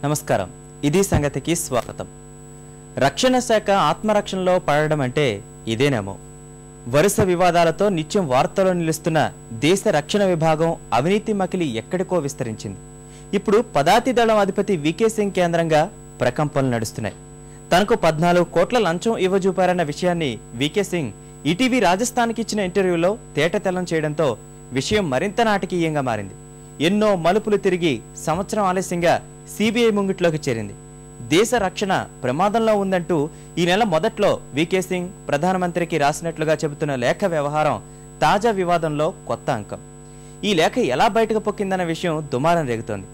నమస్కారం ఇది సంగతికి స్వాగతం రక్షణ శాఖ ఆత్మరక్షణలో పడడం అంటే ఇదేనేమో వరుస వివాదాలతో నిత్యం వార్తల్లో నిలుస్తున్న దేశ రక్షణ విభాగం అవినీతి మకిలి ఎక్కడికో విస్తరించింది ఇప్పుడు పదాతి దళం అధిపతి వికే సింగ్ కేంద్రంగా ప్రకంపనలు నడుస్తున్నాయి తనకు 14 కోట్ల లంచం ఇవ్వజూపారన్న విషయాన్ని వికే సింగ్ ఈటీవీ రాజస్థాన్కి ఇచ్చిన ఇంటర్వ్యూలో తేటతెల్లం చేయడంతో విషయం మరింత నాటకీయంగా మారింది ఎన్నో మలుపులు తిరిగి సంవత్సరం ఆలస్యంగా సిబిఐ ముంగిట్లోకి చేరింది దేశ రక్షణ ప్రమాదంలో ఉందంటూ ఈ నెల మొదట్లో వికే సింగ్ ప్రధానమంత్రికి రాసినట్లుగా చెబుతున్న లేఖ వ్యవహారం తాజా వివాదంలో కొత్త అంకం ఈ లేఖ ఎలా బయటకు పొక్కిందన్న విషయం దుమారం రేగుతోంది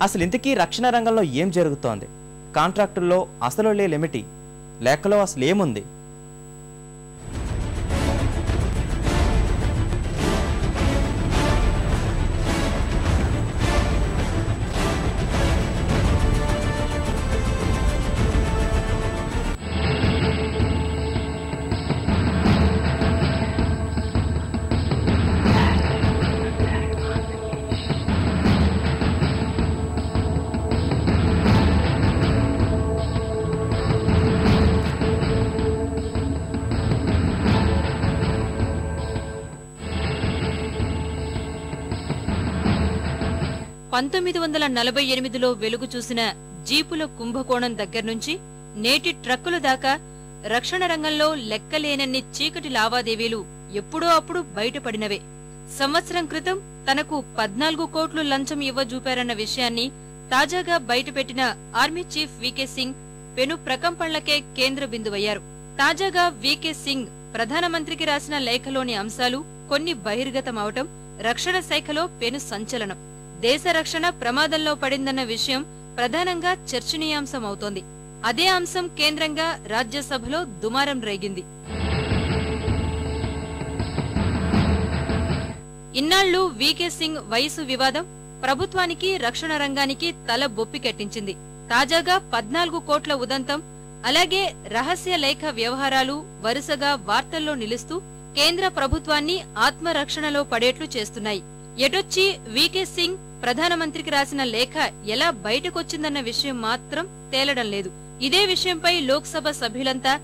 అసలు ఇంతకీ రక్షణ రంగంలో ఏం జరుగుతోంది కాంట్రాక్టుల్లో అసలు లేమిటి లేఖలో అసలు ఏముంది 1948లో వెలుగు చూసిన జీపుల కుంభకోణం దగ్గర్నుంచి నేటి ట్రక్కుల దాకా రక్షణ రంగంలో లెక్కలేనన్ని చీకటి లావాదేవీలు ఎప్పుడో అప్పుడు బయటపడినవే సంవత్సరం క్రితం తనకు 14 కోట్లు లంచం ఇవ్వజూపారన్న విషయాన్ని తాజాగా బయటపెట్టిన ఆర్మీ చీఫ్ వికే సింగ్ పెను ప్రకంపనలకే కేంద్ర బిందువయ్యారు తాజాగా వికే సింగ్ ప్రధానమంత్రికి రాసిన లేఖలోని అంశాలు కొన్ని బహిర్గతమవటం రక్షణ శాఖలో పెను సంచలనం దేశ రక్షణ ప్రమాదంలో పడిందన్న విషయం ప్రధానంగా చర్చనీయాంశమవుతోంది అదే అంశం కేంద్రంగా రాజ్యసభలో దుమారం రేగింది ఇన్నాళ్లు వికే సింగ్ వయసు వివాదం ప్రభుత్వానికి రక్షణ రంగానికి తల బొప్పికెట్టించింది తాజాగా 14 కోట్ల ఉదంతం అలాగే రహస్య లేఖ వ్యవహారాలు వరుసగా వార్తల్లో నిలుస్తూ కేంద్ర ప్రభుత్వాన్ని ఆత్మరక్షణలో పడేట్లు చేస్తున్నాయి ఎటొచ్చి వికే సింగ్ ప్రధానమంత్రికి రాసిన లేఖ ఎలా బయటకొచ్చిందన్న విషయం మాత్రం తేలడం లేదు ఇదే విషయంపై లోక్సభ సభ్యులంతా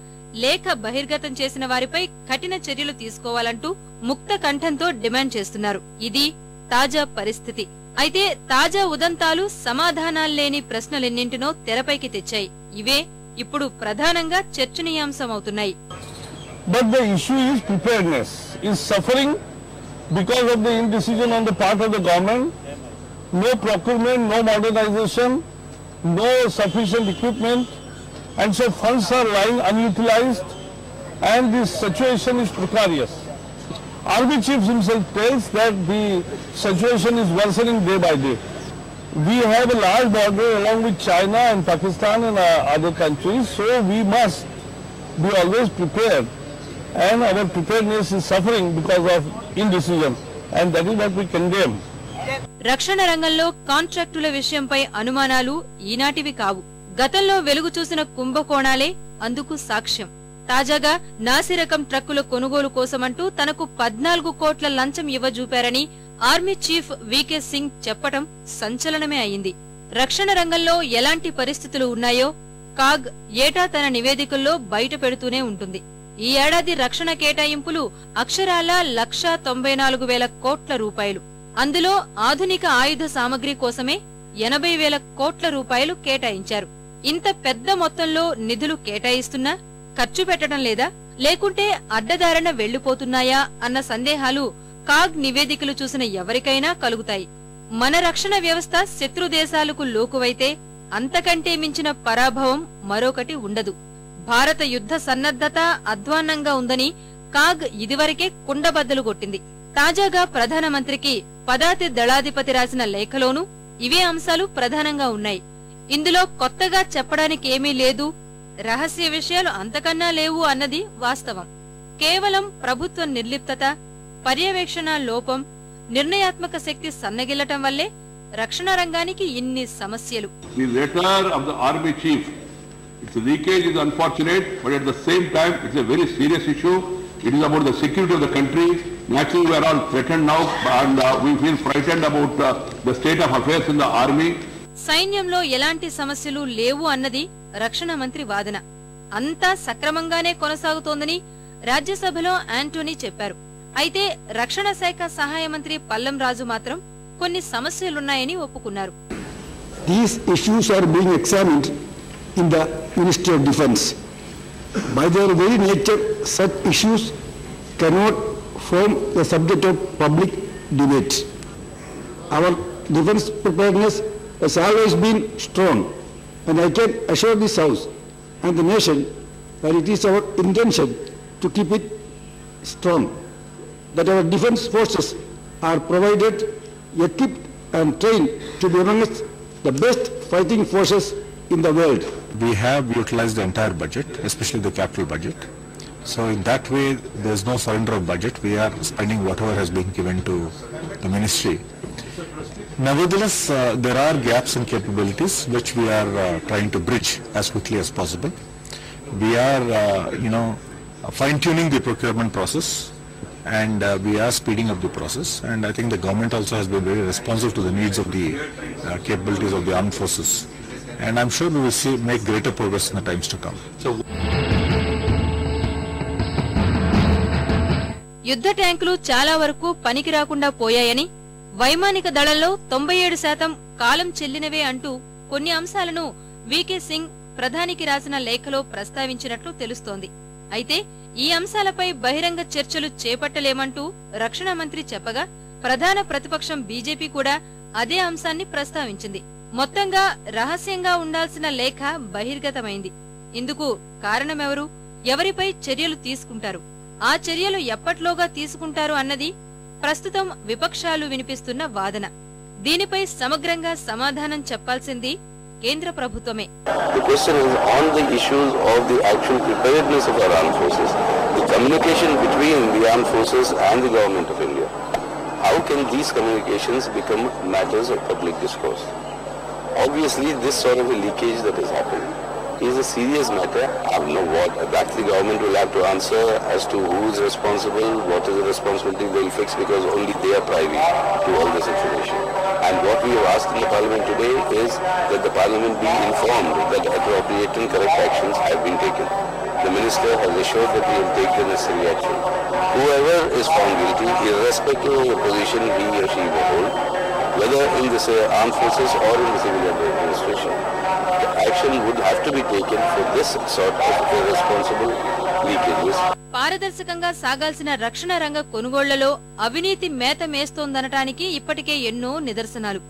లేఖ బహిర్గతం చేసిన వారిపై కఠిన చర్యలు తీసుకోవాలంటూ ముక్త కంఠంతో డిమాండ్ చేస్తున్నారు ఇది తాజా పరిస్థితి అయితే తాజా ఉదంతాలు సమాధానాల్లేని ప్రశ్నలెన్నింటినో తెరపైకి తెచ్చాయి ఇవే ఇప్పుడు ప్రధానంగా చర్చనీయాంశమవుతున్నాయి But the issue is preparedness is suffering because of the indecision on the part of the government. No procurement, no modernization, no sufficient equipment, and so funds are lying unutilized, and this situation is precarious. Army Chief himself tells that the situation is worsening day by day. We have a large border along with China and Pakistan and other countries, so we must be always prepared, and our preparedness is suffering because of indecision, and that is what we condemn. రక్షణ రంగంలో కాంట్రాక్టుల విషయంపై అనుమానాలు ఈనాటివి కావు గతంలో వెలుగు చూసిన కుంభకోణాలే అందుకు సాక్ష్యం తాజాగా నాసిరకం ట్రక్కుల కొనుగోలు కోసమంటూ తనకు 14 కోట్ల లంచం ఇవ్వజూపారని ఆర్మీ చీఫ్ వికే సింగ్ చెప్పటం సంచలనమే అయింది రక్షణ రంగంలో ఎలాంటి పరిస్థితులు ఉన్నాయో కాగ్ ఏటా తన నివేదికల్లో బయట పెడుతూనే ఉంటుంది ఈ ఏడాది రక్షణ కేటాయింపులు అక్షరాల 1,94,000 కోట్ల రూపాయలు అందులో ఆధునిక ఆయుధ సామగ్రి కోసమే 80,000 కోట్ల రూపాయలు కేటాయించారు ఇంత పెద్ద మొత్తంలో నిధులు కేటాయిస్తున్నా ఖర్చు పెట్టడం లేదా లేకుంటే అడ్డదారణ వెళ్లిపోతున్నాయా అన్న సందేహాలు కాగ్ నివేదికలు చూసిన ఎవరికైనా కలుగుతాయి మన రక్షణ వ్యవస్థ శత్రు దేశాలకు లోకువైతే అంతకంటే మించిన పరాభవం మరొకటి ఉండదు భారత యుద్ధ సన్నద్ధత అధ్వాన్నంగా ఉందని కాగ్ ఇదివరకే కుండబద్దలు కొట్టింది తాజాగా ప్రధానమంత్రికి పదాతి దళాధిపతి రాసిన లేఖలోనూ ఇవే అంశాలు ప్రధానంగా ఉన్నాయి ఇందులో కొత్తగా చెప్పడానికి ఏమీ లేదు రహస్య విషయాలు అంతకన్నా లేవు అన్నది వాస్తవం కేవలం ప్రభుత్వ నిర్లిప్తత పర్యవేక్షణ లోపం నిర్ణయాత్మక శక్తి సన్నగిల్లటం వల్లే రక్షణ రంగానికి ఇన్ని సమస్యలు The letter of the army chief, its leakage is unfortunate, but at the same time it's a very serious issue. It is about the security of the country. Naturally, we are all threatened now, and we feel frightened about the state of affairs in the army. సైన్యంలో ఎలాంటి సమస్యలు లేవు అన్నది రక్షణ మంత్రి వాదన. అంతా సక్రమంగానే కొనసాగుతోందని రాజ్యసభలో యాంటోనీ చెప్పారు. అయితే రక్షణ శాఖ సహాయ మంత్రి పల్లం రాజు మాత్రం కొన్ని సమస్యలున్నాయని ఒప్పుకున్నారు. These issues are being examined in the Ministry of Defence. By their very nature, such issues cannot form the subject of public debate. Our defence preparedness has always been strong, and I can assure this House and the nation that it is our intention to keep it strong, that our defence forces are provided, equipped and trained to be amongst the best fighting forces in the world. We have utilized the entire budget, especially the capital budget. So in that way, there is no surrender of budget. We are spending whatever has been given to the ministry. Nevertheless, there are gaps in capabilities which we are trying to bridge as quickly as possible. We are, fine-tuning the procurement process, and we are speeding up the process. And I think the government also has been very responsive to the needs of the capabilities of the armed forces. And I'm sure we will make greater progress in the times to come. యుద్ధ ట్యాంకులు చాలా వరకు పనికి రాకుండా పోయాయని, వైమానిక దళంలో 97% కాలం చెల్లినవే అంటూ కొన్ని అంశాలను వీకే సింగ్ ప్రధానికి రాసిన లేఖలో ప్రస్తావించినట్లు తెలుస్తోంది. అయితే ఈ అంశాలపై బహిరంగ చర్చలు చేపట్టలేమంటూ రక్షణ మంత్రి చెప్పగా, ప్రధాన ప్రతిపక్షం బీజేపీ కూడా అదే అంశాన్ని ప్రస్తావించింది. మొత్తంగా రహస్యంగా ఉండాల్సిన లేఖ బహిర్గతమైంది. ఇందుకు కారణమెవరు? ఎవరిపై చర్యలు తీసుకుంటారు? ఆ చర్యలు ఎప్పట్లోగా తీసుకుంటారు అన్నది ప్రస్తుతం విపక్షాలు వినిపిస్తున్న వాదన. దీనిపై సమగ్రంగా సమాధానం చెప్పాల్సింది కేంద్ర ప్రభుత్వమే. The question is on the issues of the actual preparedness of our armed forces, the communication between the armed forces and the government of India. How can these communications become matters of public discourse? Obviously, this sort of a leakage that has happened is a serious matter. I don't know what that the government will have to answer as to who is responsible, what is the responsibility they will fix, because only they are privy to all this information. And what we have asked in the Parliament today is that the Parliament be informed that appropriate and correct actions have been taken. The Minister has assured that we will take the necessary action. Whoever is found guilty, irrespective of the position he or she may hold, whether in the armed forces or in the civil administration, the action would have to be taken for this sort of irresponsible leakages. పారదర్శకంగా సాగాల్సిన రక్షణ రంగ కొనుగోళ్లలో అవినీతి మేత మేస్తోందనటానికి ఇప్పటికే ఎన్నో నిదర్శనాలు.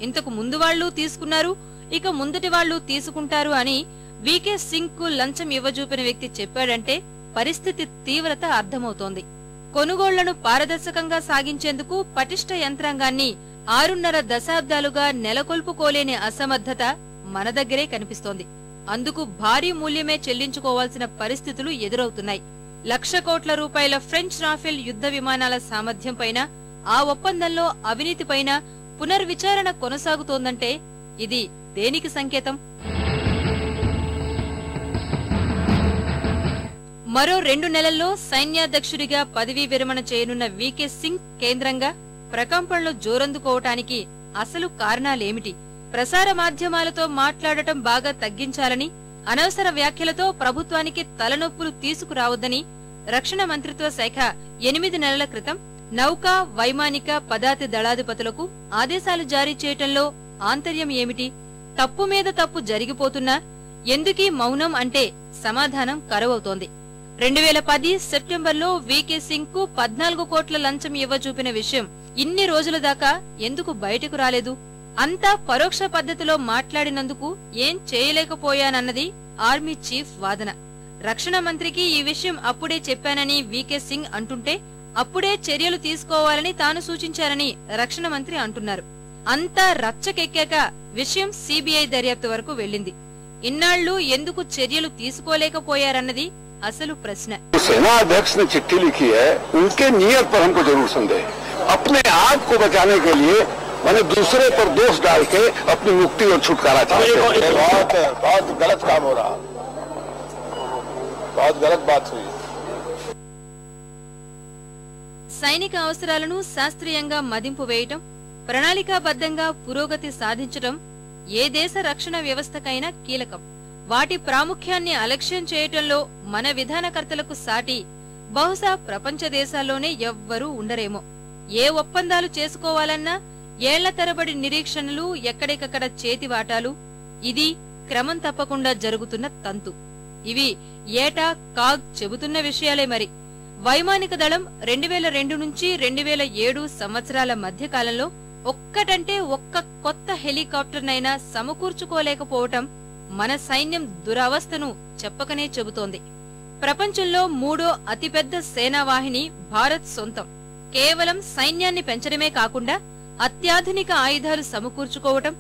ఇంతకు ముందు వాళ్లు తీసుకున్నారు, ఇక ముందటి వాళ్లు తీసుకుంటారు అని వీకే సింగ్ కు లంచం ఇవ్వజూపిన వ్యక్తి చెప్పాడంటే పరిస్థితి తీవ్రత అర్థమవుతోంది. కొనుగోళ్లను పారదర్శకంగా సాగించేందుకు పటిష్ట యంత్రాంగాన్ని 6.5 దశాబ్దాలుగా నెలకొల్పుకోలేని అసమర్థత మన దగ్గరే కనిపిస్తోంది. అందుకు భారీ మూల్యమే చెల్లించుకోవాల్సిన పరిస్థితులు ఎదురవుతున్నాయి. 1,00,000 కోట్ల రూపాయల ఫ్రెంచ్ రాఫెల్ యుద్ధ విమానాల సామర్థ్యంపైన, ఆ ఒప్పందంలో అవినీతిపైన పునర్విచారణ కొనసాగుతోందంటే ఇది దేనికి సంకేతం? మరో 2 నెలల్లో సైన్యాధ్యక్షుడిగా పదవీ విరమణ చేయనున్న వీకే సింగ్ కేంద్రంగా ప్రకంపనలు జోరందుకోవటానికి అసలు కారణాలేమిటి? ప్రసార మాధ్యమాలతో మాట్లాడటం బాగా తగ్గించాలని, అనవసర వ్యాఖ్యలతో ప్రభుత్వానికి తలనొప్పులు తీసుకురావద్దని రక్షణ మంత్రిత్వ శాఖ 8 నెలల క్రితం నౌకా, వైమానిక, పదాతి దళాధిపతులకు ఆదేశాలు జారీ చేయటంలో ఆంతర్యం ఏమిటి? తప్పు మీద తప్పు జరిగిపోతున్నా ఎందుకీ మౌనం అంటే సమాధానం కరువవుతోంది. 2010 సెప్టెంబర్లో వీకే సింగ్ కు 14 కోట్ల లంచం ఇవ్వజూపిన విషయం ఇన్ని రోజుల దాకా ఎందుకు బయటకు రాలేదు? అంతా పరోక్ష పద్ధతిలో మాట్లాడినందుకు ఏం చేయలేకపోయానన్నది ఆర్మీ చీఫ్ వాదన. రక్షణ మంత్రికి ఈ విషయం అప్పుడే చెప్పానని వీకే సింగ్ అంటుంటే, అప్పుడే చర్యలు తీసుకోవాలని తాను సూచించారని రక్షణ మంత్రి అంటున్నారు. అంతా రచ్చకెక్కాక విషయం సిబిఐ దర్యాప్తు వరకు వెళ్లింది. ఇన్నాళ్లు ఎందుకు చర్యలు తీసుకోలేకపోయారన్నది అసలు ప్రశ్న. सेना अध्यक्ष ने चिट्ठी लिखी है, उनके नियत पर हमको जरूर संदेह। अपने आप को बचाने के लिए मैंने दूसरे पर दोष डाल के अपनी मुक्ति और छुटकारा चाहते हैं। बहुत गलत काम हो रहा, बहुत गलत बात हुई। సైనిక అవసరాలను శాస్త్రీయంగా మదింపు వేయటం, ప్రణాళికాబద్ధంగా పురోగతి సాధించటం ఏ దేశ రక్షణ వ్యవస్థకైనా కీలకం. వాటి ప్రాముఖ్యాన్ని అలక్ష్యం చేయటంలో మన విధానకర్తలకు సాటి బహుశా ప్రపంచ దేశాల్లోనే ఎవ్వరూ ఉండరేమో. ఏ ఒప్పందాలు చేసుకోవాలన్నా ఏళ్ల తరబడి నిరీక్షణలు, ఎక్కడికక్కడ చేతివాటాలు, ఇది క్రమం తప్పకుండా జరుగుతున్న తంతు. ఇవి ఏటా కాగ్ చెబుతున్న విషయాలే. మరి వైమానిక దళం 2002 నుంచి 2007 సంవత్సరాల మధ్యకాలంలో ఒక్కటంటే ఒక్క కొత్త హెలికాప్టర్నైనా సమకూర్చుకోలేకపోవటం మన సైన్యం దురవస్థను చెప్పకనే చెబుతోంది. ప్రపంచంలో 3వ అతిపెద్ద సేనావాహిని భారత్ సొంతం. కేవలం సైన్యాన్ని పెంచడమే కాకుండా అత్యాధునిక ఆయుధాలు సమకూర్చుకోవటం,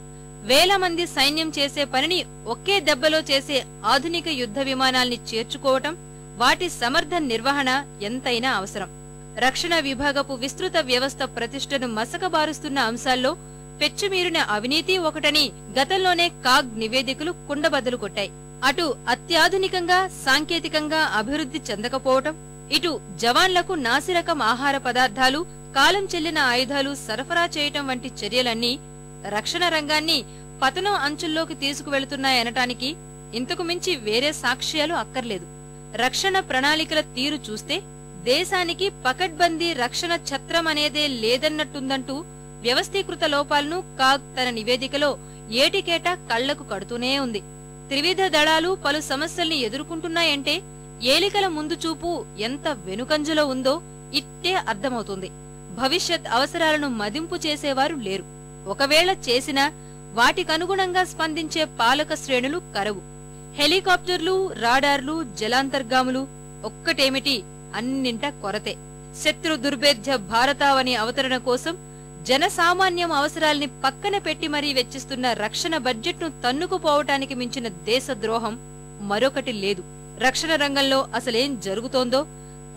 వేల మంది సైన్యం చేసే పనిని ఒకే దెబ్బలో చేసే ఆధునిక యుద్ధ విమానాల్ని చేర్చుకోవటం, వాటి సమర్థ నిర్వహణ ఎంతైనా అవసరం. రక్షణ విభాగపు విస్తృత వ్యవస్థ ప్రతిష్టను మసకబారుస్తున్న అంశాల్లో పెచ్చుమీరిన అవినీతి ఒకటని గతంలోనే కాగ్ నివేదికలు కుండబద్దలు కొట్టాయి. అటు అత్యాధునికంగా సాంకేతికంగా అభివృద్ధి చెందకపోవటం, ఇటు జవాన్లకు నాసిరకం ఆహార పదార్థాలు, కాలం చెల్లిన ఆయుధాలు సరఫరా చేయటం వంటి చర్యలన్నీ రక్షణ రంగాన్ని పతనం అంచుల్లోకి తీసుకువెళుతున్నాయనటానికి ఇంతకు మించి వేరే సాక్ష్యాలు అక్కర్లేదు. రక్షణ ప్రణాళికల తీరు చూస్తే దేశానికి పకడ్బందీ రక్షణ ఛత్రం అనేదే లేదన్నట్టుందంటూ వ్యవస్థీకృత లోపాలను కాగ్ తన నివేదికలో ఏటికేటా కళ్లకు కడుతూనే ఉంది. త్రివిధ దళాలు పలు సమస్యల్ని ఎదుర్కొంటున్నాయంటే ఏలికల ముందు చూపు ఎంత వెనుకంజలో ఉందో ఇట్టే అర్థమవుతుంది. భవిష్యత్ అవసరాలను మదింపు చేసేవారు లేరు. ఒకవేళ చేసినా వాటికనుగుణంగా స్పందించే పాలక శ్రేణులు కరవు. హెలికాప్టర్లు, రాడార్లు, జలాంతర్గాములు ఒక్కటేమిటి అన్నింటా కొరతే. శత్రు దుర్భేద్య భారతావని అవతరణ కోసం జనసామాన్యం అవసరాల్ని పక్కన పెట్టి మరీ వెచ్చిస్తున్న రక్షణ బడ్జెట్ను తన్నుకుపోవటానికి మించిన దేశద్రోహం మరొకటి లేదు. రక్షణ రంగంలో అసలేం జరుగుతోందో,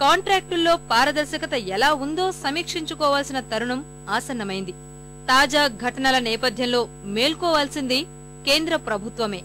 కాంట్రాక్టుల్లో పారదర్శకత ఎలా ఉందో సమీక్షించుకోవాల్సిన తరుణం ఆసన్నమైంది. తాజా ఘటనల నేపథ్యంలో మేల్కోవాల్సింది కేంద్ర ప్రభుత్వమే.